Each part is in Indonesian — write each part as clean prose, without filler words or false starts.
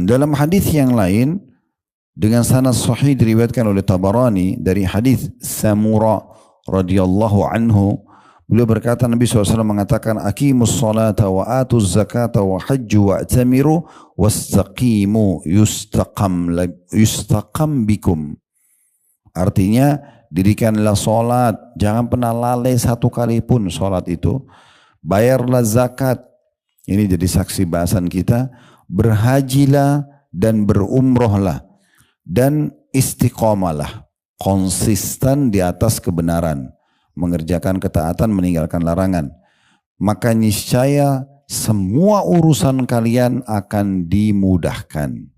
Dalam hadis yang lain dengan sanad sahih diriwayatkan oleh Tabarani dari hadis Samura radhiyallahu anhu, beliau berkata, Nabi SAW mengatakan, aqimus salata wa atuz zakata wa hajju wa atamiru wastaqimu yustaqam bikum. Artinya, dirikanlah solat, jangan pernah lalai satu kali pun solat itu. Bayarlah zakat, ini jadi saksi bahasan kita. Berhajilah dan berumrohlah. Dan istiqomalah, konsisten di atas kebenaran. Mengerjakan ketaatan, meninggalkan larangan. Maka niscaya semua urusan kalian akan dimudahkan.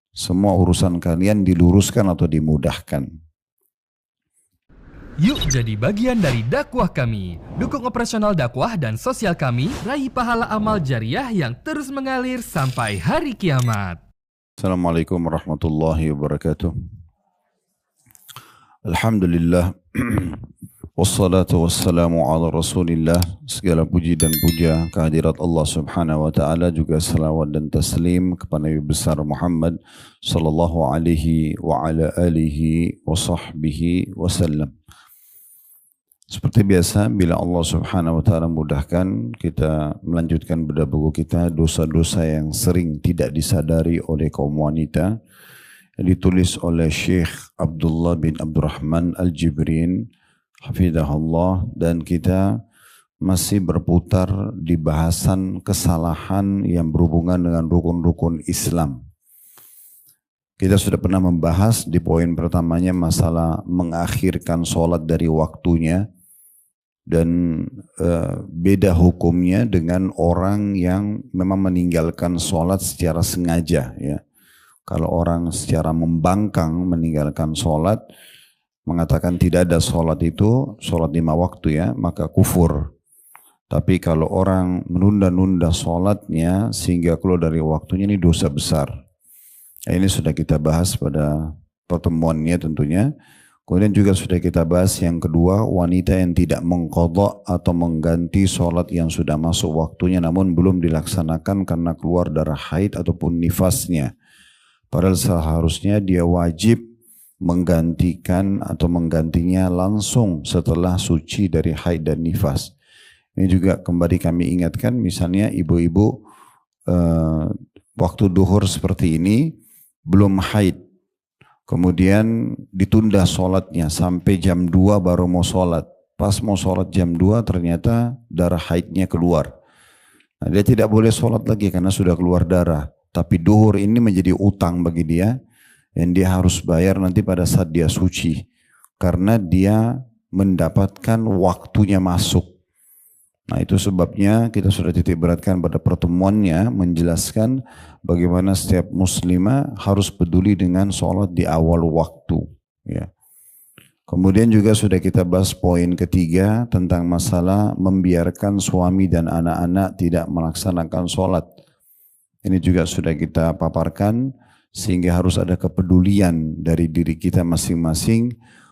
Semua urusan kalian diluruskan atau dimudahkan. Yuk jadi bagian dari dakwah kami. Dukung operasional dakwah dan sosial kami, raih pahala amal jariah yang terus mengalir sampai hari kiamat. Assalamualaikum warahmatullahi wabarakatuh. Alhamdulillah. Wassalatu wassalamu ala rasulillah. Segala puji dan puja kehadirat Allah subhanahu wa ta'ala, juga salawat dan taslim kepada Nabi besar Muhammad sallallahu alaihi wa ala alihi wa sahbihi wasallam. Seperti biasa, bila Allah subhanahu wa ta'ala mudahkan, kita melanjutkan bedah buku kita, dosa-dosa yang sering tidak disadari oleh kaum wanita, yang ditulis oleh Syekh Abdullah bin Abdurrahman Al-Jibrin, hafidhahullah, dan kita masih berputar di bahasan kesalahan yang berhubungan dengan rukun-rukun Islam. Kita sudah pernah membahas di poin pertamanya masalah mengakhirkan sholat dari waktunya, dan beda hukumnya dengan orang yang memang meninggalkan sholat secara sengaja. Ya. Kalau orang secara membangkang meninggalkan sholat, mengatakan tidak ada sholat itu, sholat 5 waktu ya, maka kufur. Tapi kalau orang menunda-nunda sholatnya sehingga keluar dari waktunya, ini dosa besar. Nah, ini sudah kita bahas pada pertemuannya tentunya. Kemudian juga sudah kita bahas yang kedua, wanita yang tidak mengqadha atau mengganti sholat yang sudah masuk waktunya namun belum dilaksanakan karena keluar darah haid ataupun nifasnya. Padahal seharusnya dia wajib menggantikan atau menggantinya langsung setelah suci dari haid dan nifas. Ini juga kembali kami ingatkan, misalnya ibu-ibu waktu duhur seperti ini belum haid, kemudian ditunda sholatnya sampai jam 2 baru mau sholat. Pas mau sholat jam 2 ternyata darah haidnya keluar. Nah, dia tidak boleh sholat lagi karena sudah keluar darah. Tapi duhur ini menjadi utang bagi dia yang dia harus bayar nanti pada saat dia suci. Karena dia mendapatkan waktunya masuk. Nah, itu sebabnya kita sudah titik beratkan pada pertemuannya menjelaskan bagaimana setiap muslimah harus peduli dengan sholat di awal waktu. Ya. Kemudian juga sudah kita bahas poin ketiga tentang masalah membiarkan suami dan anak-anak tidak melaksanakan sholat. Ini juga sudah kita paparkan sehingga harus ada kepedulian dari diri kita masing-masing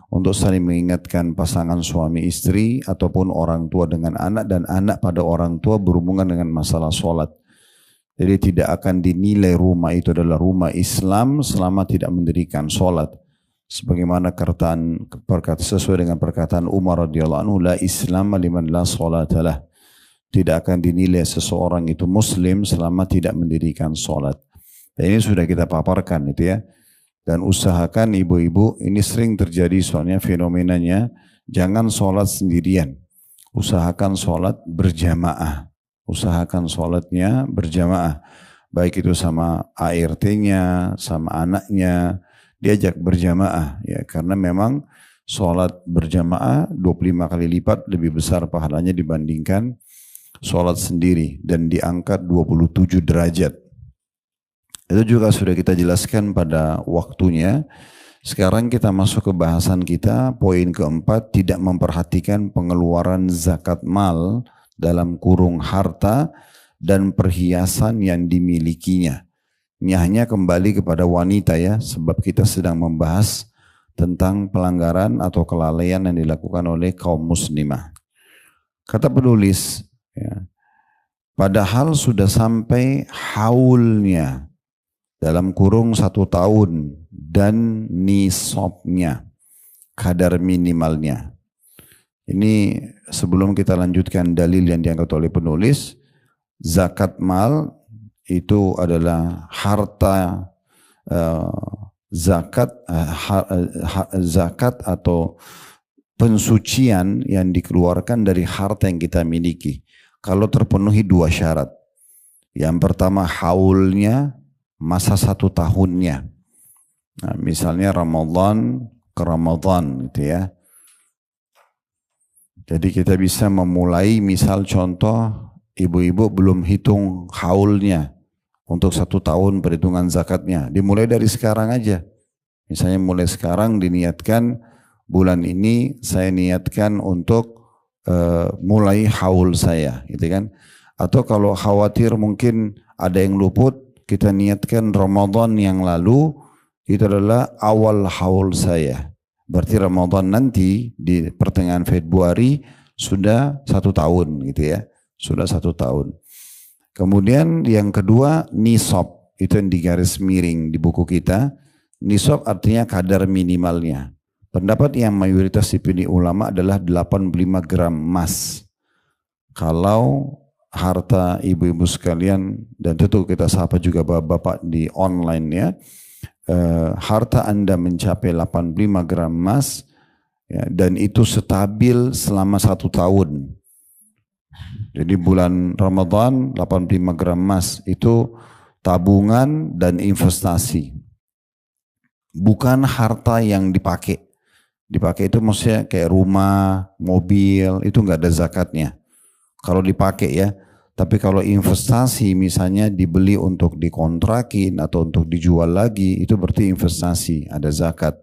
untuk saling mengingatkan pasangan suami istri ataupun orang tua dengan anak dan anak pada orang tua berhubungan dengan masalah sholat. Jadi tidak akan dinilai rumah itu adalah rumah Islam selama tidak mendirikan sholat. Sebagaimana sesuai dengan perkataan Umar radhiyallahu anhu, la Islam liman la sholatalah. Tidak akan dinilai seseorang itu muslim selama tidak mendirikan sholat. Dan ini sudah kita paparkan itu ya. Dan usahakan ibu-ibu, ini sering terjadi soalnya fenomenanya, jangan sholat sendirian. Usahakan sholat berjamaah. Usahakan sholatnya berjamaah. Baik itu sama ART-nya, sama anaknya, diajak berjamaah. Ya, karena memang sholat berjamaah 25 kali lipat lebih besar pahalanya dibandingkan sholat sendiri. Dan diangkat 27 derajat. Itu juga sudah kita jelaskan pada waktunya. Sekarang kita masuk ke bahasan kita, poin keempat, tidak memperhatikan pengeluaran zakat mal dalam kurung harta dan perhiasan yang dimilikinya. Ini hanya kembali kepada wanita ya, sebab kita sedang membahas tentang pelanggaran atau kelalaian yang dilakukan oleh kaum muslimah. Kata penulis, ya, padahal sudah sampai haulnya, dalam kurung 1 tahun dan nisabnya, kadar minimalnya. Ini sebelum kita lanjutkan dalil yang diangkat oleh penulis, zakat mal itu adalah harta zakat atau pensucian yang dikeluarkan dari harta yang kita miliki. Kalau terpenuhi 2 syarat. Yang pertama haulnya, masa 1 tahunnya. Nah, misalnya Ramadan ke Ramadan gitu ya. Jadi kita bisa memulai, misal contoh ibu-ibu belum hitung haulnya untuk 1 tahun perhitungan zakatnya. Dimulai dari sekarang aja. Misalnya mulai sekarang diniatkan bulan ini saya niatkan untuk mulai haul saya, gitu kan? Atau kalau khawatir mungkin ada yang luput, kita niatkan Ramadan yang lalu itu adalah awal haul saya. Berarti Ramadan nanti di pertengahan Februari sudah 1 tahun, gitu ya? Sudah 1 tahun. Kemudian yang kedua nisab, itu yang digaris miring di buku kita. Nisab artinya kadar minimalnya. Pendapat yang mayoritas dipilih ulama adalah 85 gram emas. Kalau harta ibu-ibu sekalian, dan tentu kita sapa juga bapak-bapak di online ya, harta Anda mencapai 85 gram emas ya, dan itu stabil selama 1 tahun. Jadi bulan Ramadan 85 gram emas itu tabungan dan investasi. Bukan harta yang dipakai. Dipakai itu maksudnya kayak rumah, mobil, itu nggak ada zakatnya. Kalau dipakai ya. Tapi kalau investasi misalnya dibeli untuk dikontrakin atau untuk dijual lagi, itu berarti investasi, ada zakat.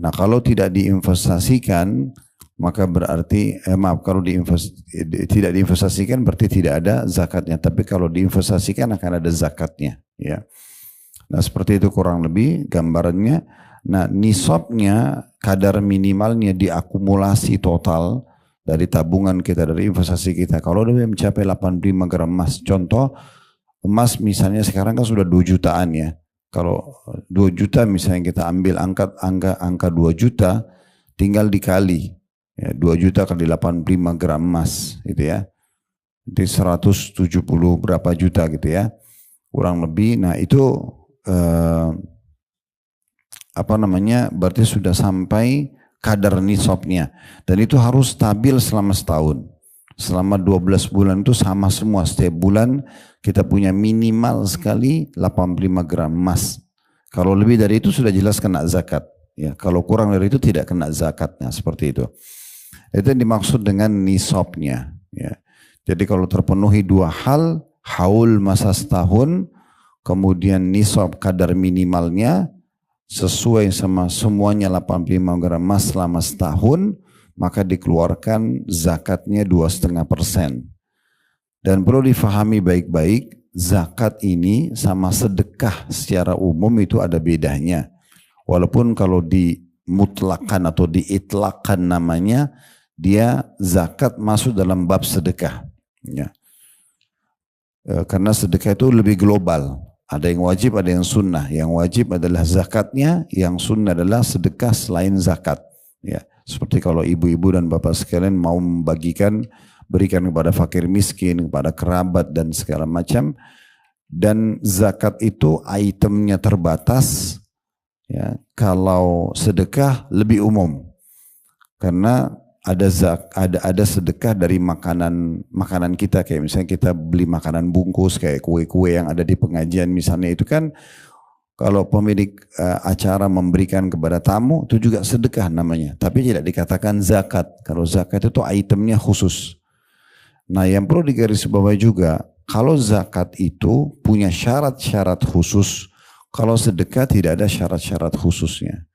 Nah kalau tidak diinvestasikan, maka berarti, kalau tidak diinvestasikan berarti tidak ada zakatnya. Tapi kalau diinvestasikan akan ada zakatnya. Ya. Nah seperti itu kurang lebih gambarannya. Nah nisabnya, kadar minimalnya diakumulasi total dari tabungan kita, dari investasi kita. Kalau dia mencapai 85 gram emas, contoh emas misalnya sekarang kan sudah 2 jutaan ya. Kalau 2 juta misalnya kita ambil angka 2 juta, tinggal dikali. Ya, 2 juta kali 85 gram emas gitu ya. Jadi 170 berapa juta gitu ya. Kurang lebih, nah itu berarti sudah sampai kadar nisabnya, dan itu harus stabil selama setahun. Selama 12 bulan itu sama semua, setiap bulan kita punya minimal sekali 85 gram emas. Kalau lebih dari itu sudah jelas kena zakat ya. Kalau kurang dari itu tidak kena zakatnya, seperti itu. Itu yang dimaksud dengan nisabnya ya. Jadi kalau terpenuhi 2 hal, haul masa setahun, kemudian nisab kadar minimalnya sesuai sama semuanya 85 gram emas selama setahun, maka dikeluarkan zakatnya 2,5%. Dan perlu difahami baik-baik, zakat ini sama sedekah secara umum itu ada bedanya. Walaupun kalau dimutlakan atau diitlakkan namanya, dia zakat masuk dalam bab sedekah. Ya. Karena sedekah itu lebih global. Ada yang wajib, ada yang sunnah. Yang wajib adalah zakatnya, yang sunnah adalah sedekah selain zakat. Ya, seperti kalau ibu-ibu dan bapak sekalian mau membagikan, berikan kepada fakir miskin, kepada kerabat dan segala macam. Dan zakat itu itemnya terbatas. Ya, kalau sedekah lebih umum. Karena ada sedekah dari makanan kita, kayak misalnya kita beli makanan bungkus kayak kue-kue yang ada di pengajian misalnya, itu kan kalau pemilik acara memberikan kepada tamu itu juga sedekah namanya, tapi tidak dikatakan zakat. Kalau zakat itu itemnya khusus. Nah yang perlu digarisbawahi juga, kalau zakat itu punya syarat-syarat khusus, kalau sedekah tidak ada syarat-syarat khususnya.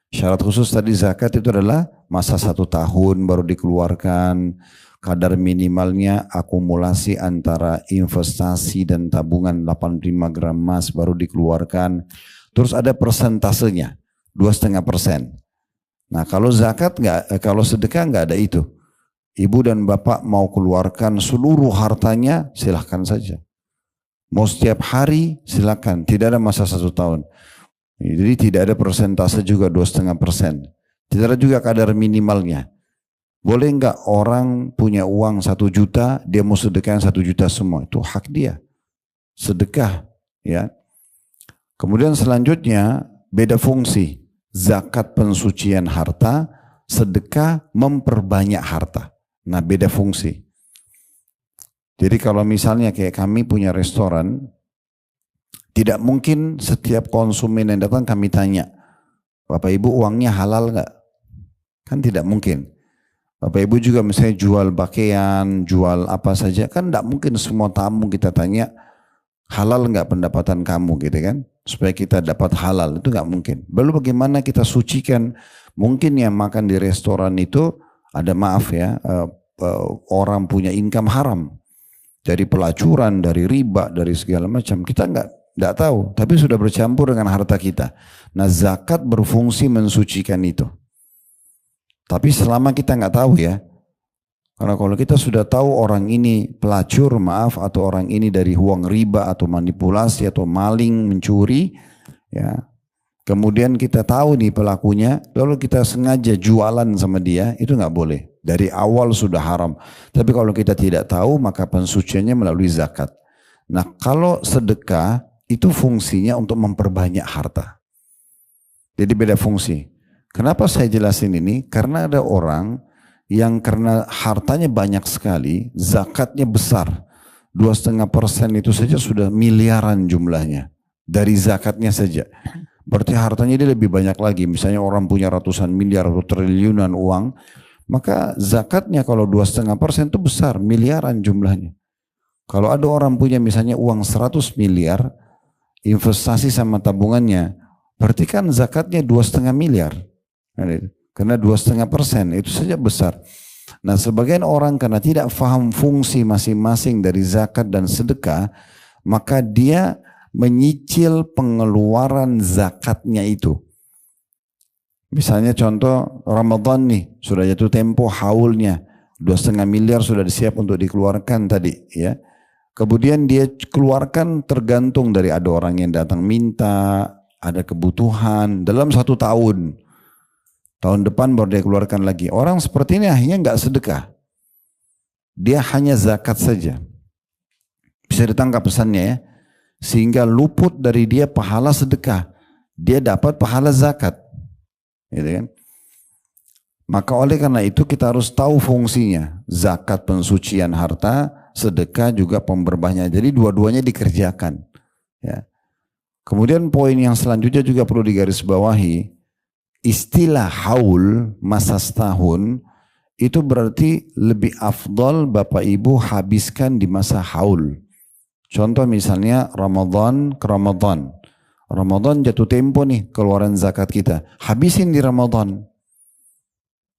Syarat khusus tadi zakat itu adalah masa 1 tahun baru dikeluarkan, kadar minimalnya akumulasi antara investasi dan tabungan 85 gram emas baru dikeluarkan. Terus ada persentasenya 2,5%. Nah kalau zakat kalau sedekah nggak ada itu. Ibu dan bapak mau keluarkan seluruh hartanya silahkan saja. Mau setiap hari silakan, tidak ada masa 1 tahun. Jadi tidak ada persentase juga 2,5%. Tidak ada juga kadar minimalnya. Boleh enggak orang punya uang 1 juta, dia mau sedekahkan 1 juta semua, itu hak dia. Sedekah, ya. Kemudian selanjutnya beda fungsi. Zakat pensucian harta, sedekah memperbanyak harta. Nah beda fungsi. Jadi kalau misalnya kayak kami punya restoran, tidak mungkin setiap konsumen yang datang kami tanya, Bapak Ibu uangnya halal nggak? Kan tidak mungkin. Bapak Ibu juga misalnya jual pakaian, jual apa saja, kan tidak mungkin semua tamu kita tanya, halal nggak pendapatan kamu gitu kan? Supaya kita dapat halal, itu nggak mungkin. Lalu bagaimana kita sucikan? Mungkin yang makan di restoran itu ada maaf ya, orang punya income haram. Dari pelacuran, dari riba, dari segala macam. Kita nggak tahu, tapi sudah bercampur dengan harta kita. Nah zakat berfungsi mensucikan itu. Tapi selama kita nggak tahu ya, karena kalau kita sudah tahu orang ini pelacur, maaf, atau orang ini dari uang riba atau manipulasi atau maling, mencuri, ya, kemudian kita tahu nih pelakunya, lalu kita sengaja jualan sama dia, itu nggak boleh. Dari awal sudah haram. Tapi kalau kita tidak tahu, maka pensuciannya melalui zakat. Nah, kalau sedekah itu fungsinya untuk memperbanyak harta. Jadi beda fungsi. Kenapa saya jelasin ini? Karena ada orang yang karena hartanya banyak sekali, zakatnya besar. 2,5% itu saja sudah miliaran jumlahnya. Dari zakatnya saja. Berarti hartanya dia lebih banyak lagi. Misalnya orang punya ratusan miliar atau triliunan uang, maka zakatnya kalau 2,5% itu besar, miliaran jumlahnya. Kalau ada orang punya misalnya uang 100 miliar, investasi sama tabungannya, berarti kan zakatnya 2,5 miliar. Karena 2,5% itu saja besar. Nah sebagian orang karena tidak paham fungsi masing-masing dari zakat dan sedekah, maka dia menyicil pengeluaran zakatnya itu. Misalnya contoh Ramadan nih, sudah jatuh tempo haulnya, 2,5 miliar sudah disiap untuk dikeluarkan tadi ya. Kemudian dia keluarkan tergantung dari ada orang yang datang minta, ada kebutuhan dalam 1 tahun. Tahun depan baru dia keluarkan lagi. Orang seperti ini akhirnya nggak sedekah. Dia hanya zakat saja. Bisa ditangkap pesannya ya. Sehingga luput dari dia pahala sedekah. Dia dapat pahala zakat. Gitu kan? Maka oleh karena itu kita harus tahu fungsinya. Zakat pensucian harta, sedekah juga pemberbanyak. Jadi dua-duanya dikerjakan. Ya. Kemudian poin yang selanjutnya juga perlu digarisbawahi. Istilah haul masa setahun itu berarti lebih afdal Bapak Ibu habiskan di masa haul. Contoh misalnya Ramadan ke Ramadan. Ramadan jatuh tempo nih keluaran zakat kita. Habisin di Ramadan.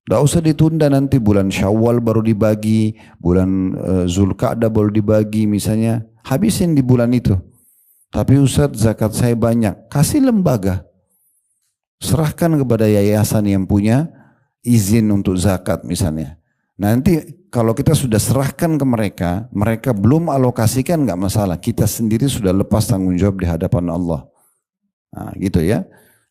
Tidak usah ditunda nanti bulan Syawal baru dibagi, bulan Zulqa'dah baru dibagi misalnya. Habisin di bulan itu. Tapi Ustaz zakat saya banyak. Kasih lembaga. Serahkan kepada yayasan yang punya izin untuk zakat misalnya. Nanti kalau kita sudah serahkan ke mereka, mereka belum alokasikan nggak masalah. Kita sendiri sudah lepas tanggung jawab di hadapan Allah. Nah, gitu ya.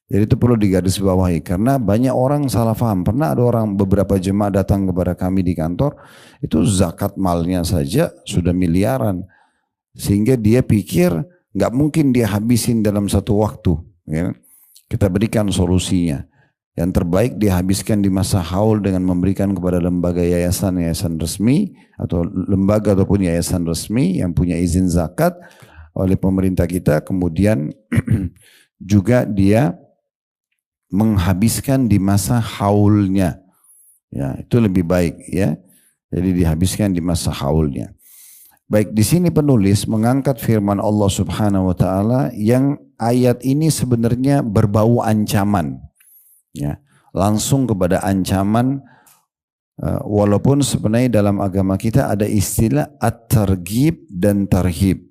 Jadi itu perlu digarisbawahi karena banyak orang salah paham. Pernah ada orang beberapa jemaah datang kepada kami di kantor, itu zakat malnya saja sudah miliaran. Sehingga dia pikir nggak mungkin dia habisin dalam 1 waktu. Ya. Kita berikan solusinya. Yang terbaik dihabiskan di masa haul dengan memberikan kepada lembaga yayasan resmi atau lembaga ataupun yayasan resmi yang punya izin zakat oleh pemerintah kita. Kemudian juga dia menghabiskan di masa haulnya. Ya, itu lebih baik ya. Jadi dihabiskan di masa haulnya. Baik, di sini penulis mengangkat firman Allah Subhanahu wa taala yang ayat ini sebenarnya berbau ancaman. Ya, langsung kepada ancaman walaupun sebenarnya dalam agama kita ada istilah at-targhib dan tarhib.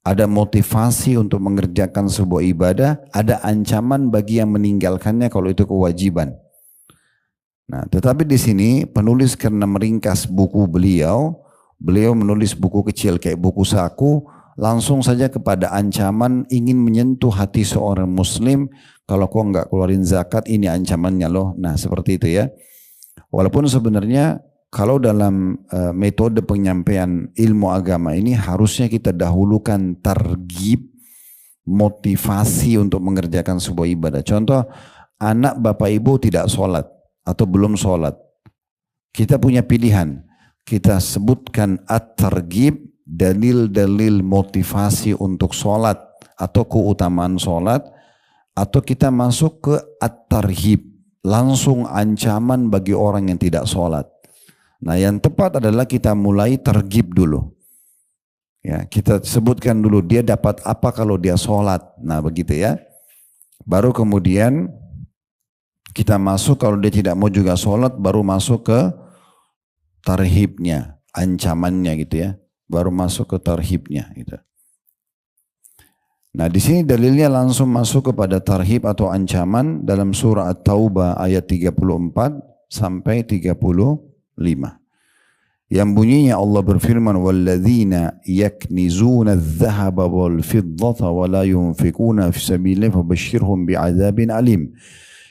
Ada motivasi untuk mengerjakan sebuah ibadah, ada ancaman bagi yang meninggalkannya kalau itu kewajiban. Nah, tetapi di sini penulis karena meringkas buku beliau menulis buku kecil kayak buku saku, langsung saja kepada ancaman ingin menyentuh hati seorang muslim, kalau kau nggak keluarin zakat ini ancamannya loh. Nah seperti itu ya. Walaupun sebenarnya kalau dalam metode penyampaian ilmu agama ini harusnya kita dahulukan targhib, motivasi untuk mengerjakan sebuah ibadah. Contoh, anak bapak ibu tidak sholat atau belum sholat. Kita punya pilihan. Kita sebutkan at-targhib, dalil-dalil motivasi untuk sholat atau keutamaan sholat. Atau kita masuk ke at-tarhib, langsung ancaman bagi orang yang tidak sholat. Nah yang tepat adalah kita mulai targhib dulu. Ya, kita sebutkan dulu dia dapat apa kalau dia sholat. Nah begitu ya. Baru kemudian kita masuk, kalau dia tidak mau juga sholat, baru masuk ke tarhibnya, ancamannya gitu ya. Baru masuk ke tarhibnya gitu. Nah di sini dalilnya langsung masuk kepada tarhib atau ancaman dalam surah At-Taubah ayat 34 sampai 35. Yang bunyinya Allah berfirman, walladzina yaknizuna adh-dhahaba wal fiddata wa la yunfikuna fi sabilillah fabashshirhum bi'adzabin alim.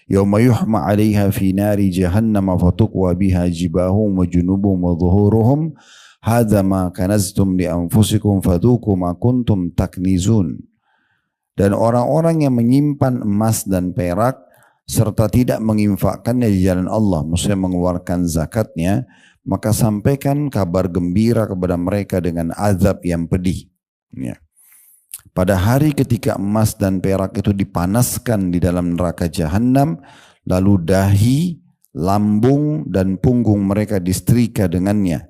Yawma yuhma 'alaiha fi nari jahannam fatuqwa biha jibahum wa junubuhum wa dhuhuruhum hadza ma kanaztum li anfusikum fadhuqu ma kuntum taknizun. Dan orang-orang yang menyimpan emas dan perak serta tidak menginfakkannya di jalan Allah, maksudnya mengeluarkan zakatnya, maka sampaikan kabar gembira kepada mereka dengan azab yang pedih. Ya. Pada hari ketika emas dan perak itu dipanaskan di dalam neraka jahanam, lalu dahi, lambung dan punggung mereka disetrika dengannya.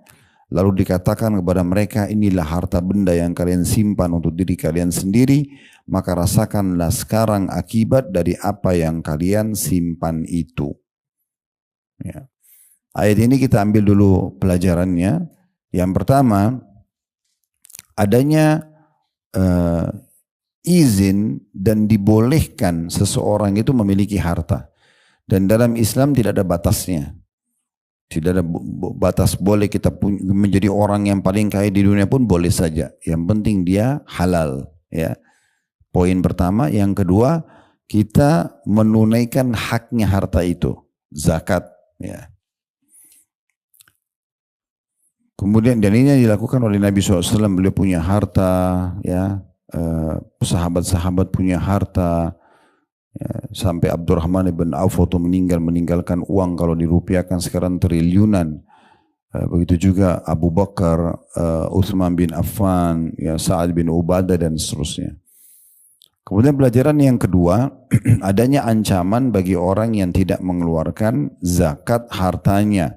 Lalu dikatakan kepada mereka, inilah harta benda yang kalian simpan untuk diri kalian sendiri, maka rasakanlah sekarang akibat dari apa yang kalian simpan itu. Ya. Ayat ini kita ambil dulu pelajarannya. Yang pertama, adanya izin dan dibolehkan seseorang itu memiliki harta. Dan dalam Islam tidak ada batasnya. Tidak ada batas, boleh kita menjadi orang yang paling kaya di dunia pun boleh saja. Yang penting dia halal. Ya. Poin pertama. Yang kedua, kita menunaikan haknya harta itu. Zakat. Ya. Kemudian dan ini dilakukan oleh Nabi SAW. Beliau punya harta. Ya. Sahabat-sahabat punya harta. Ya, sampai Abdurrahman ibn Auf waktu meninggalkan uang kalau dirupiahkan sekarang triliunan. Begitu juga Abu Bakar, Utsman bin Affan, ya, Sa'ad bin Ubadah dan seterusnya. Kemudian pelajaran yang kedua, adanya ancaman bagi orang yang tidak mengeluarkan zakat hartanya.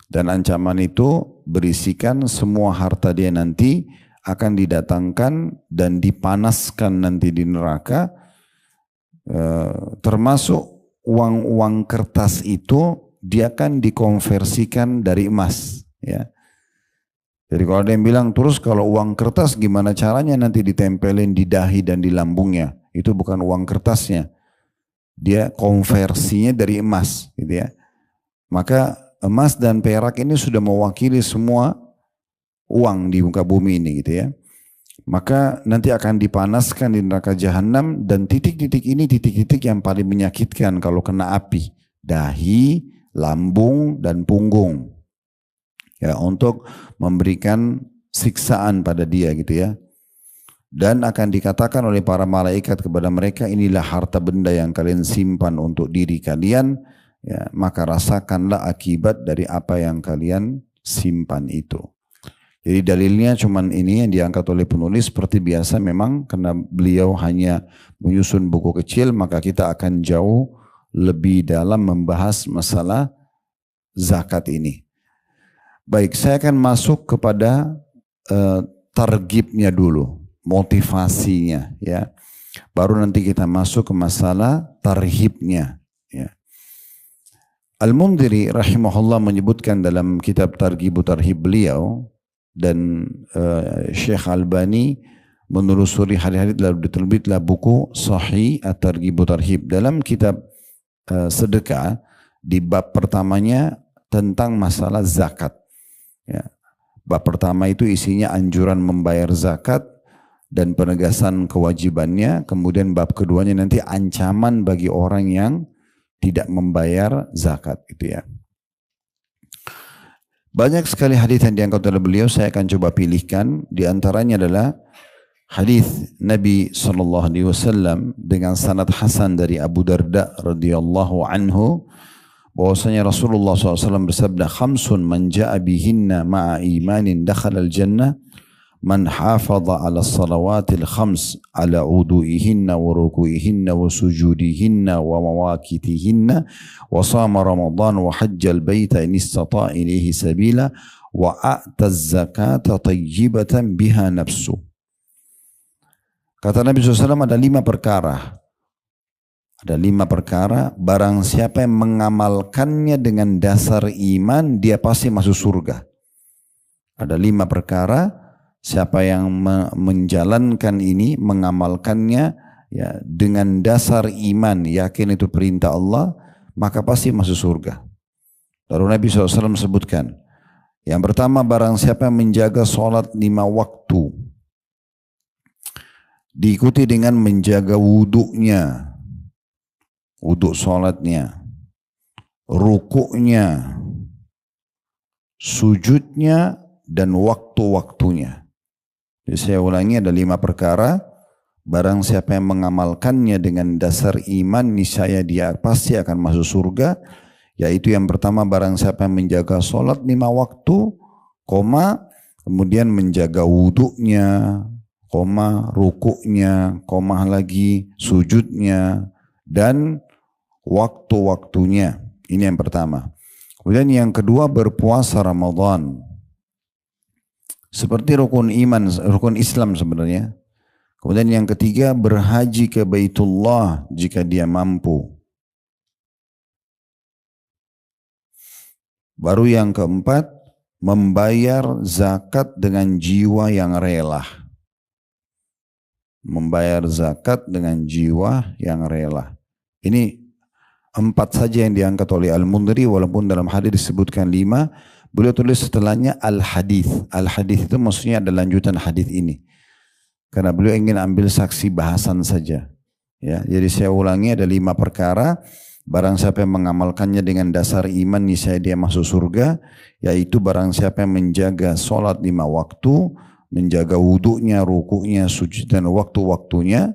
Dan ancaman itu berisikan semua harta dia nanti akan didatangkan dan dipanaskan nanti di neraka. Termasuk uang-uang kertas itu dia akan dikonversikan dari emas, ya. Jadi kalau ada yang bilang terus kalau uang kertas gimana caranya nanti ditempelin di dahi dan di lambungnya, itu bukan uang kertasnya, dia konversinya dari emas, gitu ya. Maka emas dan perak ini sudah mewakili semua uang di muka bumi ini, gitu ya. Maka nanti akan dipanaskan di neraka jahanam, dan titik-titik ini titik-titik yang paling menyakitkan kalau kena api. Dahi, lambung, dan punggung. Ya, untuk memberikan siksaan pada dia gitu ya. Dan akan dikatakan oleh para malaikat kepada mereka, inilah harta benda yang kalian simpan untuk diri kalian. Ya, maka rasakanlah akibat dari apa yang kalian simpan itu. Jadi dalilnya cuman ini yang diangkat oleh penulis. Seperti biasa memang karena beliau hanya menyusun buku kecil, maka kita akan jauh lebih dalam membahas masalah zakat ini. Baik, saya akan masuk kepada targhibnya dulu, motivasinya, ya. Baru nanti kita masuk ke masalah tarhibnya, ya. Al-Mundhiri rahimahullah menyebutkan dalam kitab Targhib Tarhib beliau, dan Syekh Albani menelusuri hadis-hadis lalu diterbitlah buku Sahih At-Targhib Tarhib. Dalam kitab sedekah di bab pertamanya tentang masalah zakat. Ya. Bab pertama itu isinya anjuran membayar zakat dan penegasan kewajibannya. Kemudian bab keduanya nanti ancaman bagi orang yang tidak membayar zakat, gitu ya. Banyak sekali hadis yang diangkat oleh beliau, saya akan coba pilihkan. Di antaranya adalah hadis Nabi SAW dengan sanad hasan dari Abu Darda radhiyallahu anhu, bahwasanya Rasulullah SAW bersabda, "Khamsun man ja'a bihinna ma'a imanin dakhala al-jannah, man hafadha 'ala as-salawatil khams 'ala wudu'ihinna wa ruku'ihinna wa sujudihinna wa mawaqitihinna wa shama ramadan wa hajjal baita in istata'a ilaihi sabila wa a'ta az-zakata tayyibatan biha nafsu." Kata Nabi SAW ada 5 perkara. Ada 5 perkara, barang siapa yang mengamalkannya dengan dasar iman, dia pasti masuk surga. Ada 5 perkara, siapa yang menjalankan ini, mengamalkannya ya dengan dasar iman, yakin itu perintah Allah, maka pasti masuk surga. Lalu Nabi SAW sebutkan, yang pertama, barang siapa yang menjaga sholat 5 waktu, diikuti dengan menjaga wuduknya, wuduk sholatnya, rukuknya, sujudnya, dan waktu-waktunya. Jadi saya ulangi, ada 5 perkara, barang siapa yang mengamalkannya dengan dasar iman, niscaya dia pasti akan masuk surga. Yaitu yang pertama, barang siapa yang menjaga sholat 5 waktu, kemudian menjaga wuduknya, rukuknya, lagi sujudnya, dan waktu-waktunya. Ini yang pertama. Kemudian yang kedua, berpuasa Ramadan. Seperti rukun iman, rukun Islam sebenarnya. Kemudian yang ketiga, berhaji ke Baitullah jika dia mampu. Baru yang keempat, membayar zakat dengan jiwa yang rela. Membayar zakat dengan jiwa yang rela. Ini 4 saja yang diangkat oleh Al-Mundhiri, walaupun dalam hadis disebutkan 5. Beliau tulis setelahnya al-hadis. Al-hadis itu maksudnya ada lanjutan hadis ini. Karena beliau ingin ambil saksi bahasan saja. Ya, jadi saya ulangi, ada 5 perkara. Barang siapa yang mengamalkannya dengan dasar iman, niscaya dia masuk surga. Yaitu barang siapa yang menjaga sholat 5 waktu, menjaga wuduknya, rukuknya, sujud, dan waktu-waktunya.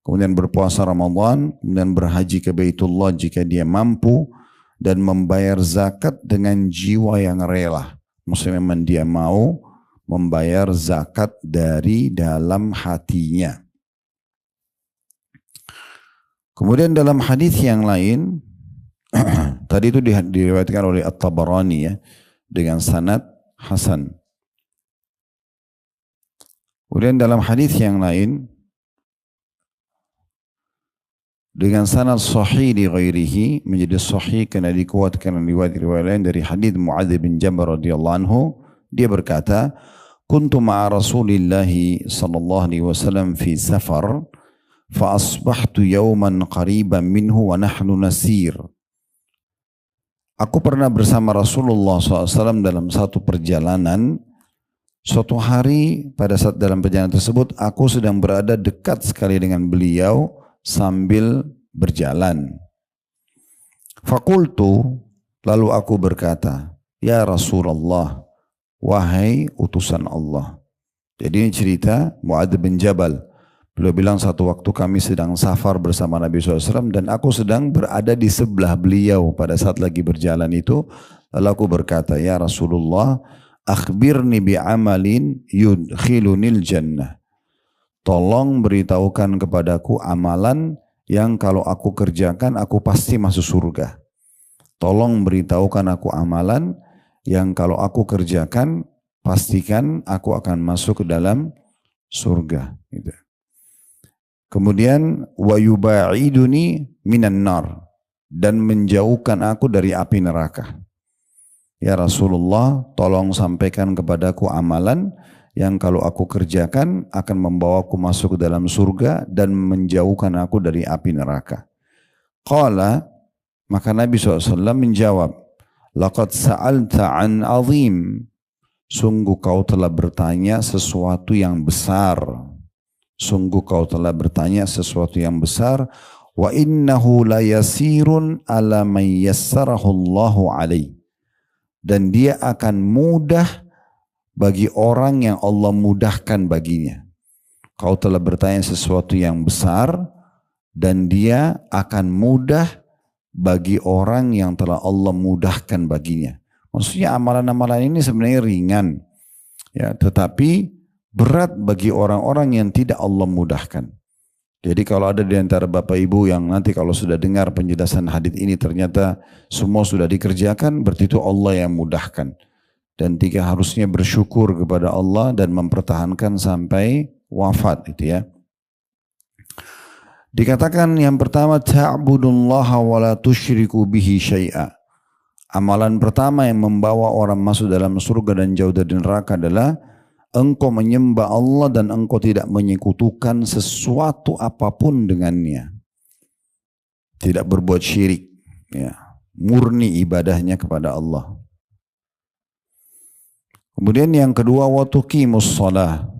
Kemudian berpuasa Ramadan, kemudian berhaji ke Baitullah jika dia mampu, dan membayar zakat dengan jiwa yang rela. Maksudnya memang dia mau membayar zakat dari dalam hatinya. Kemudian dalam hadis yang lain, tadi itu diriwayatkan oleh At-Tabarani ya, dengan sanad hasan. Kemudian dalam hadis yang lain, dengan sanad sahih di ghairihi, menjadi sahih karena dikuatkan riwayat-riwayat lain dari hadis Muadz bin Jabal radhiyallahu anhu, dia berkata, "Kuntu ma'a Rasulillah sallallahu alaihi wasallam fi safar, fa asbahtu yawman qariban minhu wa nahnu nasir." Aku pernah bersama Rasulullah SAW dalam satu perjalanan. Suatu hari pada saat dalam perjalanan tersebut, aku sedang berada dekat sekali dengan beliau sambil berjalan. Fakultu, lalu aku berkata, "Ya Rasulullah, wahai utusan Allah." Jadi ini cerita Muadz bin Jabal. Beliau bilang, satu waktu kami sedang safar bersama Nabi SAW dan aku sedang berada di sebelah beliau pada saat lagi berjalan itu. Lalu aku berkata, "Ya Rasulullah, akhbirni bi'amalin yudkhilunil jannah." Tolong beritahukan kepadaku amalan yang kalau aku kerjakan aku pasti masuk surga. Tolong beritahukan aku amalan yang kalau aku kerjakan pastikan aku akan masuk ke dalam surga. Gitu. Kemudian wa yubaiduni minan nar, dan menjauhkan aku dari api neraka. Ya Rasulullah, tolong sampaikan kepadaku amalan yang kalau aku kerjakan akan membawaku masuk ke dalam surga dan menjauhkan aku dari api neraka. Qala, maka Nabi SAW menjawab, "Laqad sa'alta an azim." sungguh kau telah bertanya sesuatu yang besar. Sungguh kau telah bertanya sesuatu yang besar. Wa innahu la yasirun ala man yassarahu Allahu alaih. Dan dia akan mudah bagi orang yang Allah mudahkan baginya. Kau telah bertanya sesuatu yang besar dan dia akan mudah bagi orang yang telah Allah mudahkan baginya. Maksudnya amalan-amalan ini sebenarnya ringan, ya, tetapi berat bagi orang-orang yang tidak Allah mudahkan. Jadi kalau ada di antara Bapak Ibu yang nanti kalau sudah dengar penjelasan hadis ini ternyata semua sudah dikerjakan, berarti itu Allah yang mudahkan. Dan tiga harusnya bersyukur kepada Allah dan mempertahankan sampai wafat itu ya. Dikatakan yang pertama, ta'budullaha wa la tusyriku bihi syai'a. Amalan pertama yang membawa orang masuk dalam surga dan jauh dari neraka adalah engkau menyembah Allah dan engkau tidak menyekutukan sesuatu apapun dengannya. Tidak berbuat syirik, ya. Murni ibadahnya kepada Allah. Kemudian yang kedua, wa tuqimus shalah.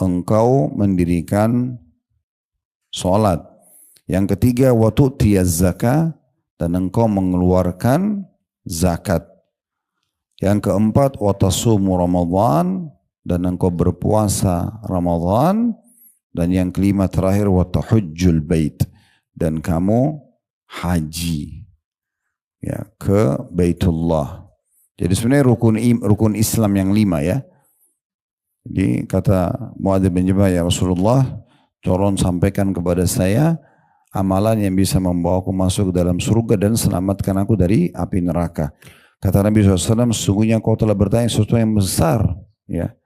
Engkau mendirikan salat. Yang ketiga, wa tu'tiyaz zakah, dan engkau mengeluarkan zakat. Yang keempat, wa tasumu Ramadan, dan engkau berpuasa Ramadan. Dan yang kelima terakhir, wa tahujjul bait, dan kamu haji, ya, ke Baitullah. Jadi sebenarnya rukun Islam yang 5 ya. Jadi kata Muadz bin Jabal, ya Rasulullah, tolong sampaikan kepada saya amalan yang bisa membawaku masuk ke dalam surga dan selamatkan aku dari api neraka. Kata Nabi SAW, sesungguhnya kau telah bertanya sesuatu yang besar, ya.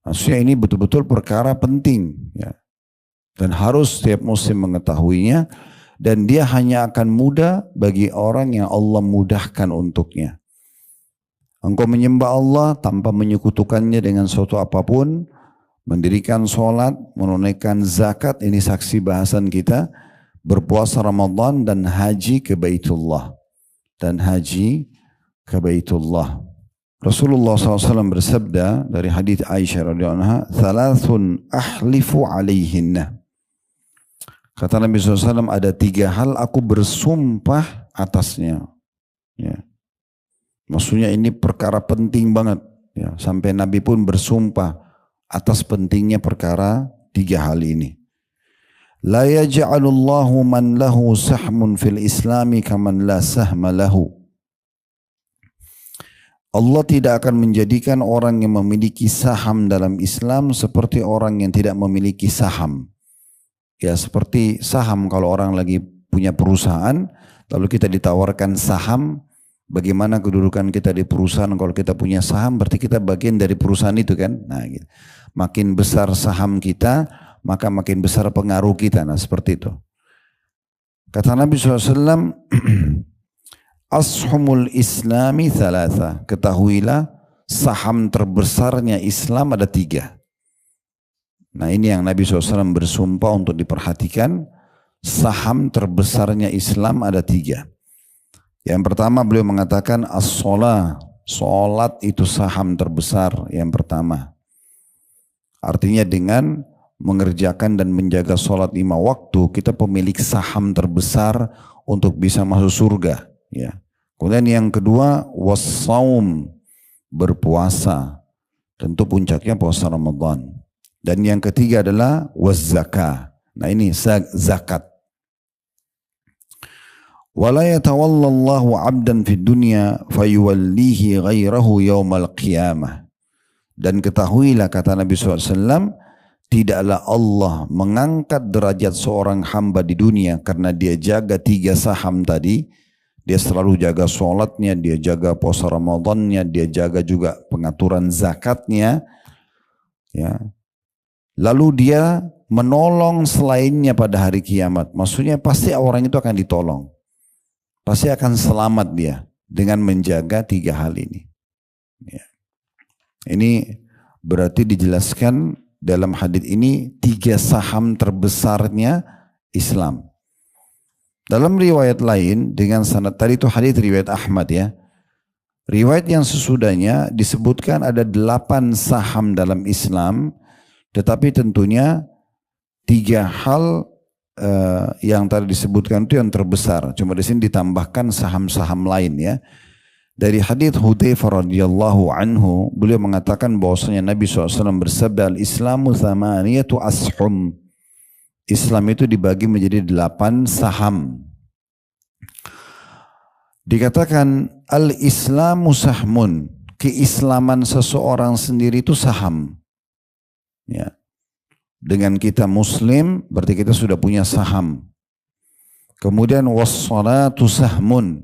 Maksudnya ini betul-betul perkara penting, ya. Dan harus setiap muslim mengetahuinya, dan dia hanya akan mudah bagi orang yang Allah mudahkan untuknya. Engkau menyembah Allah tanpa menyekutukannya dengan suatu apapun, mendirikan sholat, menunaikan zakat, ini saksi bahasan kita, berpuasa Ramadan dan haji ke Baitullah. Dan haji ke Baitullah. Rasulullah SAW bersabda dari hadits Aisyah radhiyallahu anha, "Thalathun ahlifu alaihinna." Kata Nabi SAW, ada 3 hal aku bersumpah atasnya. Ya. Maksudnya ini perkara penting banget. Ya. Sampai Nabi pun bersumpah atas pentingnya perkara 3 hal ini. La yaj'alullahu man lahu sahmun fil islami kaman la sahma lahu. Allah tidak akan menjadikan orang yang memiliki saham dalam Islam seperti orang yang tidak memiliki saham. Ya, seperti saham kalau orang lagi punya perusahaan, lalu kita ditawarkan saham, bagaimana kedudukan kita di perusahaan kalau kita punya saham, berarti kita bagian dari perusahaan itu kan. Nah, gitu. Makin besar saham kita, maka makin besar pengaruh kita. Nah, seperti itu. Kata Nabi SAW, ashumul islami thalatha. Ketahuilah saham terbesarnya Islam ada 3. Nah, ini yang Nabi SAW bersumpah untuk diperhatikan. Saham terbesarnya Islam ada 3. Yang pertama beliau mengatakan as-sholah. Sholat itu saham terbesar yang pertama. Artinya dengan mengerjakan dan menjaga sholat 5 waktu, kita pemilik saham terbesar untuk bisa masuk surga. Ya. Kemudian yang kedua was-saum, berpuasa. Tentu puncaknya puasa Ramadan. Dan yang ketiga adalah was-zakah. Nah ini zakat. Wala yatawallallahu 'abdan fid dunya fayuwallihi ghairahu yaumal qiyamah. Dan ketahuilah, kata Nabi SAW, tidaklah Allah mengangkat derajat seorang hamba di dunia karena dia jaga 3 saham tadi. Dia selalu jaga sholatnya, dia jaga puasa Ramadannya, dia jaga juga pengaturan zakatnya. Ya. Lalu dia menolong selainnya pada hari kiamat. Maksudnya pasti orang itu akan ditolong. Pasti akan selamat dia dengan menjaga 3 hal ini. Ya. Ini berarti dijelaskan dalam hadits ini 3 saham terbesarnya Islam. Dalam riwayat lain dengan sanad tadi itu hadits riwayat Ahmad ya. Riwayat yang sesudahnya disebutkan ada 8 saham dalam Islam, tetapi tentunya 3 hal yang tadi disebutkan itu yang terbesar. Cuma di sini ditambahkan saham-saham lain ya. Dari hadits Hudzaifah radhiyallahu anhu, beliau mengatakan bahwasanya Nabi SAW bersabda, Al-Islamu thamaniyatu ashum. Islam itu dibagi menjadi 8 saham. Dikatakan al-Islamu sahmun, keislaman seseorang sendiri itu saham. Ya. Dengan kita muslim berarti kita sudah punya saham. Kemudian was-salatu sahmun,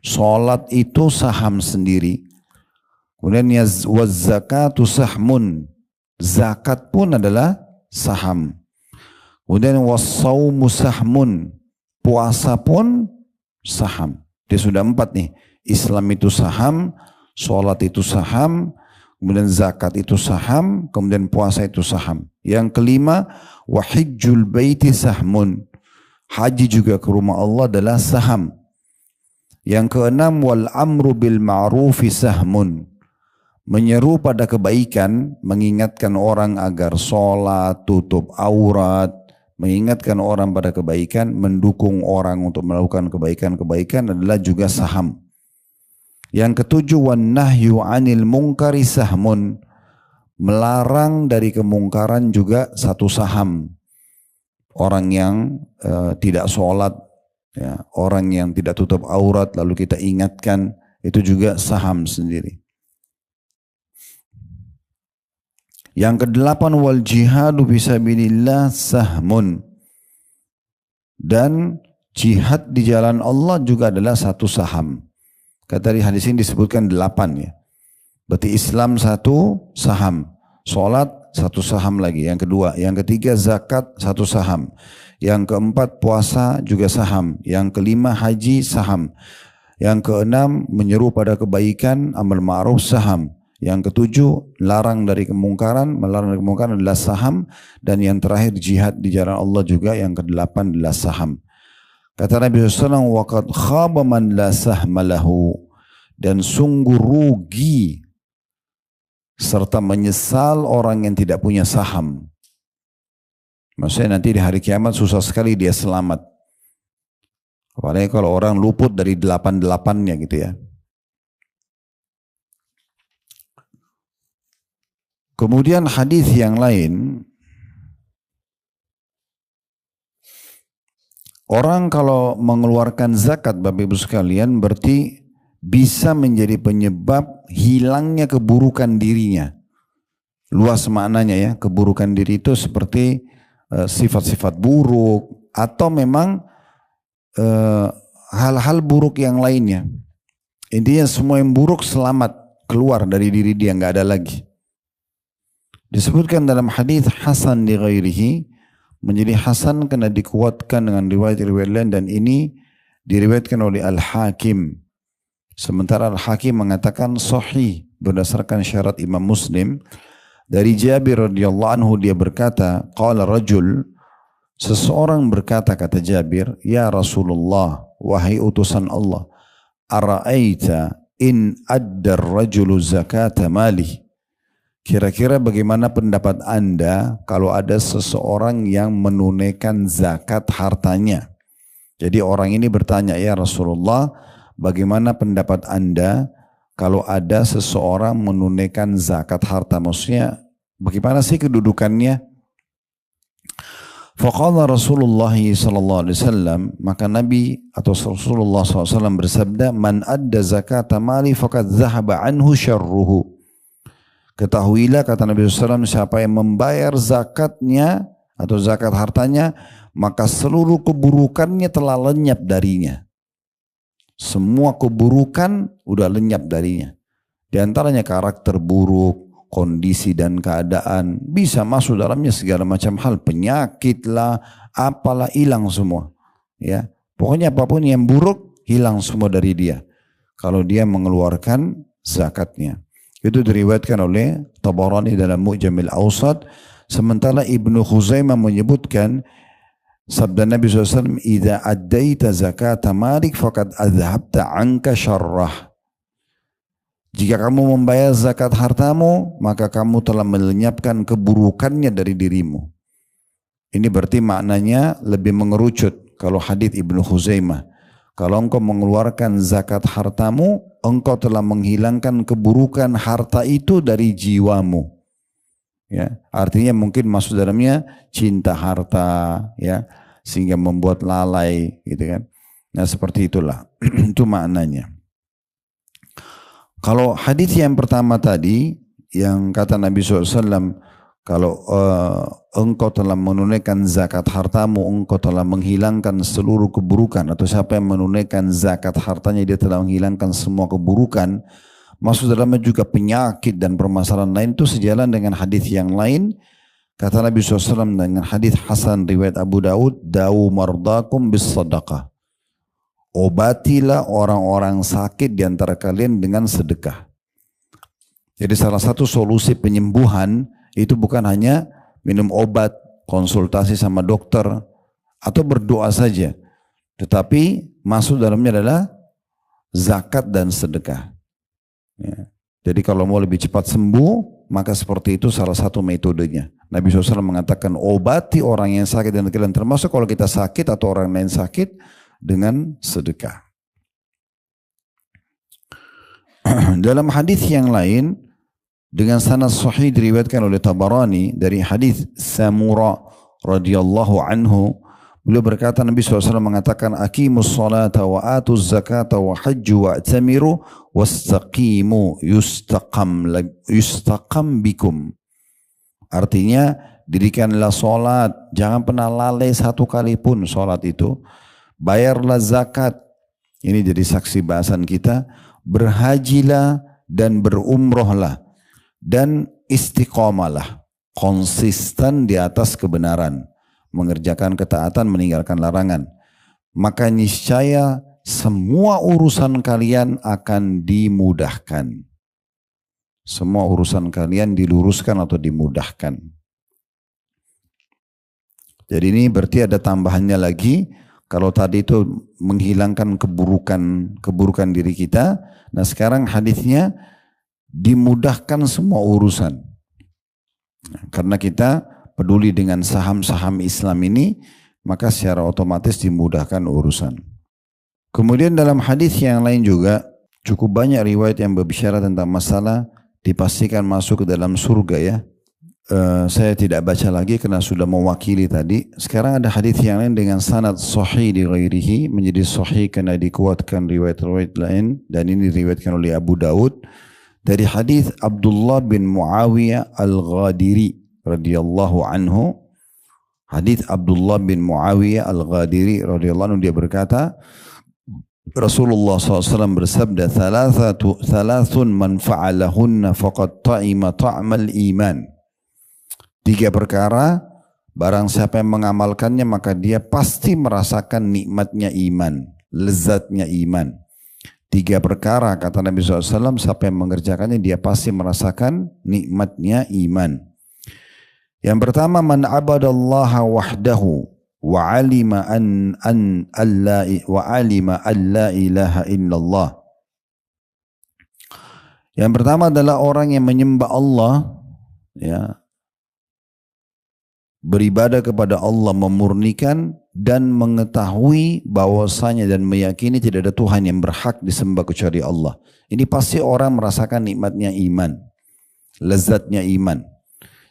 salat itu saham sendiri. Kemudian waz-zakatu sahmun, zakat pun adalah saham. Kemudian was-saumu sahmun, puasa pun saham. Dia sudah 4 nih. Islam itu saham, sholat itu saham, kemudian zakat itu saham, kemudian puasa itu saham. Yang kelima, wahijjul baiti sahmun. Haji juga ke rumah Allah adalah saham. Yang keenam, wal amru bil ma'rufi sahmun. Menyeru pada kebaikan, mengingatkan orang agar sholat, tutup aurat, mengingatkan orang pada kebaikan, mendukung orang untuk melakukan kebaikan-kebaikan adalah juga saham. Yang ketujuh, wan nahyu anil munkari sahmun. Melarang dari kemungkaran juga satu saham. Orang yang tidak sholat, ya, orang yang tidak tutup aurat lalu kita ingatkan, itu juga saham sendiri. Yang kedelapan, wal jihadu fisabilillah sahmun. Dan jihad di jalan Allah juga adalah satu saham. Kata di hadis ini disebutkan 8 ya. Berarti Islam 1 saham, sholat 1 saham lagi. Yang kedua, yang ketiga zakat 1 saham. Yang keempat puasa juga saham. Yang kelima haji saham. Yang keenam menyeru pada kebaikan, amal ma'ruf saham. Yang ketujuh, larang dari kemungkaran, melarang dari kemungkaran adalah saham. Dan yang terakhir, jihad di jalan Allah juga, yang kedelapan adalah saham. Kata Nabi SAW, waqad khaba man la sahma lahu. Dan sungguh rugi serta menyesal orang yang tidak punya saham. Maksudnya nanti di hari kiamat susah sekali dia selamat. Apalagi kalau orang luput dari 8-8-nya gitu ya. Kemudian hadis yang lain, orang kalau mengeluarkan zakat Bapak Ibu sekalian berarti bisa menjadi penyebab hilangnya keburukan dirinya. Luas maknanya ya, keburukan diri itu seperti sifat-sifat buruk atau memang hal-hal buruk yang lainnya. Intinya semua yang buruk selamat keluar dari diri dia, nggak ada lagi. Disebutkan dalam hadis hasan di ghairihi, menjadi hasan karena dikuatkan dengan riwayat-riwayat lain, dan ini diriwayatkan oleh Al-Hakim. Sementara Al-Hakim mengatakan sahih berdasarkan syarat Imam Muslim. Dari Jabir radhiyallahu anhu dia berkata, qala rajul, seseorang berkata, kata Jabir, ya Rasulullah, wahai utusan Allah, ara'aita in adda ar-rajulu zakata malih. Kira-kira bagaimana pendapat Anda kalau ada seseorang yang menunaikan zakat hartanya? Jadi orang ini bertanya, ya Rasulullah, bagaimana pendapat Anda kalau ada seseorang menunaikan zakat harta? Maksudnya bagaimana sih kedudukannya? Faqala Rasulullah sallallahu alaihi wasallam, maka Nabi atau Rasulullah SAW bersabda, man adda zakata mali faqad dhahaba anhu syarruhu. Ketahuilah, kata Nabi SAW, siapa yang membayar zakatnya atau zakat hartanya, maka seluruh keburukannya telah lenyap darinya. Semua keburukan udah lenyap darinya. Di antaranya karakter buruk, kondisi dan keadaan, bisa masuk dalamnya segala macam hal, penyakit lah, apalah, hilang semua. Ya, pokoknya apapun yang buruk hilang semua dari dia kalau dia mengeluarkan zakatnya. Itu diriwayatkan oleh Tabarani dalam Mu'jamil Awsat. Sementara Ibnu Khuzaimah menyebutkan sabda Nabi SAW, idza addaita zakata malik faqad adhabta anka syarrah. Jika kamu membayar zakat hartamu, maka kamu telah melenyapkan keburukannya dari dirimu. Ini berarti maknanya lebih mengerucut. Kalau hadits Ibnu Khuzaimah, kalau engkau mengeluarkan zakat hartamu, engkau telah menghilangkan keburukan harta itu dari jiwamu. Ya, artinya mungkin maksud dalamnya cinta harta, ya, sehingga membuat lalai, gitu kan. Nah seperti itulah, itu maknanya. Kalau hadis yang pertama tadi, yang kata Nabi SAW, kalau engkau telah menunaikan zakat hartamu, engkau telah menghilangkan seluruh keburukan, atau siapa yang menunaikan zakat hartanya, dia telah menghilangkan semua keburukan. Maksud dalamnya juga penyakit dan permasalahan lain, itu sejalan dengan hadis yang lain. Kata Nabi SAW dengan hadis Hasan riwayat Abu Daud, "Dawu mardakum bis sadaqah." Obatilah orang-orang sakit di antara kalian dengan sedekah. Jadi salah satu solusi penyembuhan itu bukan hanya minum obat, konsultasi sama dokter, atau berdoa saja. Tetapi masuk dalamnya adalah zakat dan sedekah. Ya. Jadi kalau mau lebih cepat sembuh, maka seperti itu salah satu metodenya. Nabi SAW mengatakan obati orang yang sakit dan kalian, termasuk kalau kita sakit atau orang lain sakit, dengan sedekah. Dalam hadis yang lain dengan sanad sahih diriwayatkan oleh Tabarani dari hadis Samura radhiyallahu anhu, beliau berkata, Nabi SAW mengatakan, aqimus salata wa atuz zakata wa hajju wa atamiru wastaqimu yustaqam bikum. Artinya dirikanlah salat, jangan pernah lalai satu kali pun salat itu. Bayarlah zakat, ini jadi saksi bahasan kita, berhajilah dan berumrohlah, dan istiqomalah, konsisten di atas kebenaran, mengerjakan ketaatan, meninggalkan larangan. Maka niscaya semua urusan kalian akan dimudahkan. Semua urusan kalian diluruskan atau dimudahkan. Jadi ini berarti ada tambahannya lagi. Kalau tadi itu menghilangkan keburukan diri kita, nah sekarang hadisnya dimudahkan semua urusan. Karena kita peduli dengan saham-saham Islam ini, maka secara otomatis dimudahkan urusan. Kemudian dalam hadis yang lain juga cukup banyak riwayat yang berbicara tentang masalah dipastikan masuk ke dalam surga ya. Saya tidak baca lagi karena sudah mewakili tadi. Sekarang ada hadis yang lain dengan sanad sahih di ghairihi, menjadi sahih karena dikuatkan riwayat-riwayat lain, dan ini diriwayatkan oleh Abu Daud dari hadis Abdullah bin Muawiyah al-Ghadiri radhiyallahu anhu. Hadis Abdullah bin Muawiyah al-Ghadiri radhiyallahu anhu, dia berkata, Rasulullah SAW bersabda, thalathun man fa'alahunna faqad ta'ima ta'mal iman. 3 perkara, barang siapa yang mengamalkannya maka dia pasti merasakan nikmatnya iman, lezatnya iman. 3 perkara kata Nabi SAW, siapa yang mengerjakannya dia pasti merasakan nikmatnya iman. Yang pertama, man abadallaha wahdahu wa alima an la ilaha illallah. Yang pertama adalah orang yang menyembah Allah, ya, beribadah kepada Allah, memurnikan dan mengetahui bahwasanya dan meyakini tidak ada Tuhan yang berhak disembah kecuali Allah. Ini pasti orang merasakan nikmatnya iman, lezatnya iman.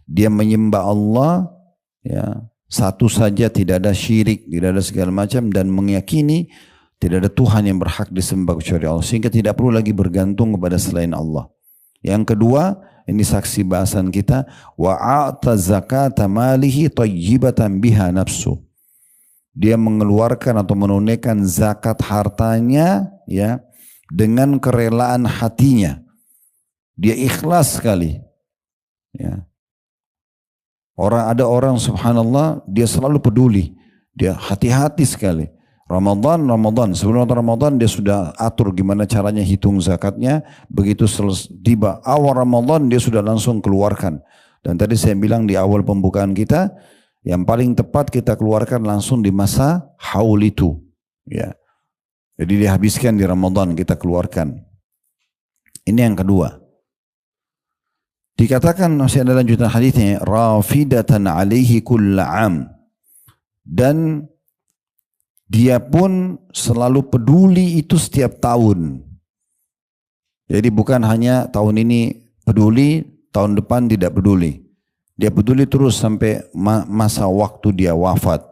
Dia menyembah Allah, ya, satu saja, tidak ada syirik, tidak ada segala macam, dan meyakini tidak ada Tuhan yang berhak disembah kecuali Allah, sehingga tidak perlu lagi bergantung kepada selain Allah. Yang kedua, ini saksi bahasan kita, wa'ata zakata malihi tayyibatan biha nafsu. Dia mengeluarkan atau menunaikan zakat hartanya, ya, dengan kerelaan hatinya. Dia ikhlas sekali. Ya. Ada orang subhanallah, dia selalu peduli, dia hati-hati sekali. Ramadan, sebelum Ramadan dia sudah atur gimana caranya hitung zakatnya. Begitu tiba awal Ramadan dia sudah langsung keluarkan. Dan tadi saya bilang di awal pembukaan kita, yang paling tepat kita keluarkan langsung di masa haul itu. Ya. Jadi dihabiskan di Ramadan kita keluarkan. Ini yang kedua. Dikatakan masih ada lanjutan hadisnya, rafidatan alaihi kulla am. Dan dia pun selalu peduli itu setiap tahun. Jadi bukan hanya tahun ini peduli, tahun depan tidak peduli. Dia peduli terus sampai masa waktu dia wafat.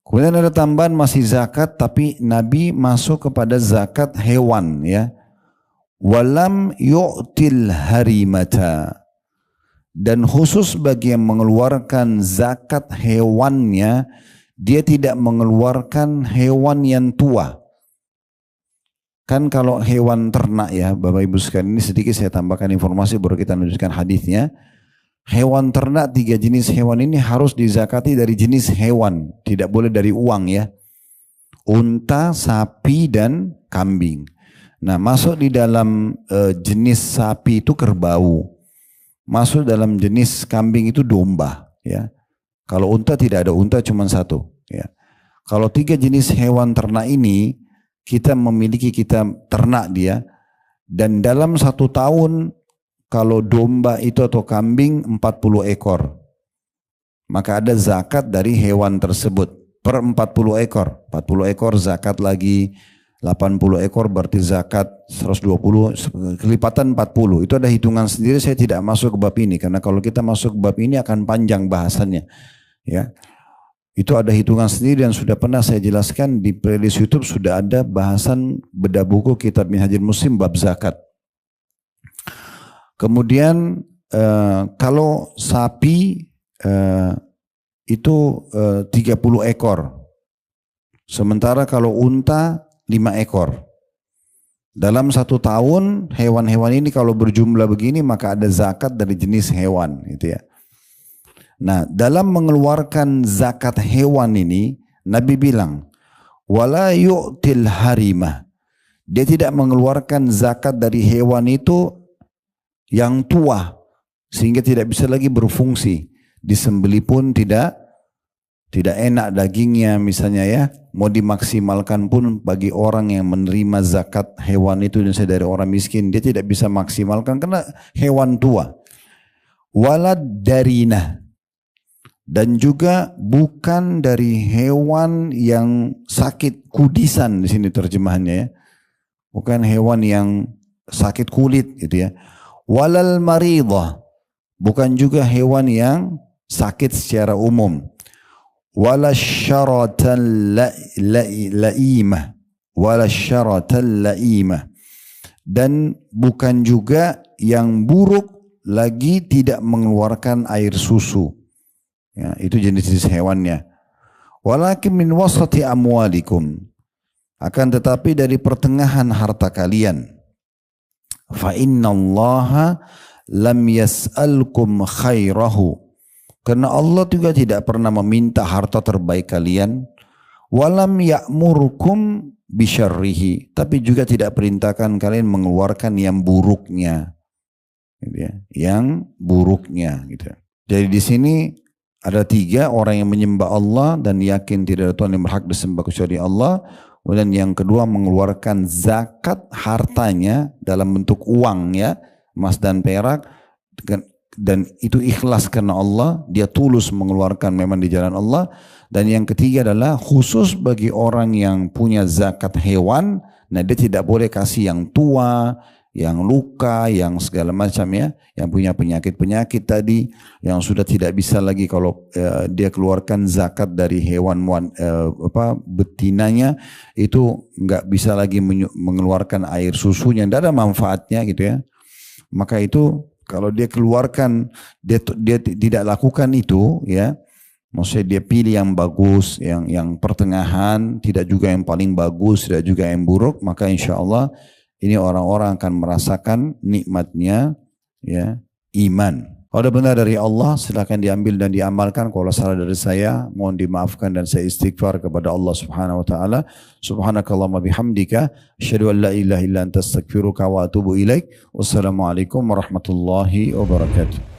Kemudian ada tambahan masih zakat, tapi Nabi masuk kepada zakat hewan, ya. Walam yu'til harimata. Dan khusus bagi yang mengeluarkan zakat hewannya, dia tidak mengeluarkan hewan yang tua. Kan kalau hewan ternak, ya Bapak Ibu sekalian, ini sedikit saya tambahkan informasi baru kita lanjutkan hadisnya. Hewan ternak 3 jenis hewan ini harus dizakati dari jenis hewan, tidak boleh dari uang, ya. Unta, sapi dan kambing. Nah, masuk di dalam jenis sapi itu kerbau. Masuk dalam jenis kambing itu domba, ya. Kalau unta tidak ada, unta cuma 1, ya. Kalau 3 jenis hewan ternak ini kita memiliki, kita ternak dia, dan dalam 1 tahun kalau domba itu atau kambing 40 ekor, maka ada zakat dari hewan tersebut per 40 ekor. 40 ekor zakat lagi, 80 ekor berarti zakat 120, kelipatan 40. Itu ada hitungan sendiri, saya tidak masuk ke bab ini, karena kalau kita masuk ke bab ini akan panjang bahasannya, ya. Itu ada hitungan sendiri dan sudah pernah saya jelaskan di playlist YouTube, sudah ada bahasan bedah buku kitab Minhajul Muslim bab zakat. Kemudian kalau sapi itu 30 ekor. Sementara kalau unta 5 ekor. Dalam 1 tahun hewan-hewan ini kalau berjumlah begini maka ada zakat dari jenis hewan, gitu ya. Nah, dalam mengeluarkan zakat hewan ini, Nabi bilang, wala yu'til harimah. Dia tidak mengeluarkan zakat dari hewan itu yang tua, sehingga tidak bisa lagi berfungsi. Disembeli pun tidak enak dagingnya misalnya, ya. Mau dimaksimalkan pun bagi orang yang menerima zakat hewan itu dari orang miskin, dia tidak bisa maksimalkan karena hewan tua. Wala darinah. Dan juga bukan dari hewan yang sakit, kudisan di sini terjemahannya, ya. Bukan hewan yang sakit kulit, gitu, ya. Walal maridah. Bukan juga hewan yang sakit secara umum. Wala syaratan la'imah. Wala syaratan la'imah. Dan bukan juga yang buruk lagi tidak mengeluarkan air susu. Ya, itu jenis-jenis hewannya. Walakin min wasati amwalikum. Akan tetapi dari pertengahan harta kalian. Fa innallaha lam yas'alkum khairahu. Karena Allah juga tidak pernah meminta harta terbaik kalian. Walam ya'murkum bisyarrihi. Tapi juga tidak perintahkan kalian mengeluarkan yang buruknya. Gitu, ya. Yang buruknya, gitu. Jadi di sini ada 3 orang yang menyembah Allah dan yakin tidak ada Tuhan yang berhak disembah kecuali Allah. Dan yang kedua mengeluarkan zakat hartanya dalam bentuk uang, ya, emas dan perak, dan itu ikhlas karena Allah, dia tulus mengeluarkan memang di jalan Allah. Dan yang ketiga adalah khusus bagi orang yang punya zakat hewan, nah dia tidak boleh kasih yang tua, yang luka, yang segala macam, ya, yang punya penyakit-penyakit tadi, yang sudah tidak bisa lagi kalau dia keluarkan zakat dari hewan betinanya, itu nggak bisa lagi mengeluarkan air susunya, tidak ada manfaatnya, gitu, ya. Maka itu kalau dia keluarkan, dia tidak lakukan itu, ya, maksudnya dia pilih yang bagus, yang pertengahan, tidak juga yang paling bagus, tidak juga yang buruk, maka insya Allah ini orang-orang akan merasakan nikmatnya, ya, iman. Kalau ada benar dari Allah, silakan diambil dan diamalkan. Kalau salah dari saya, mohon dimaafkan dan saya istighfar kepada Allah Subhanahu wa taala. Subhanakallahumma bihamdika, asyhadu an la ilaha illa anta astaghfiruka wa atubu ilaik. Wassalamualaikum warahmatullahi wabarakatuh.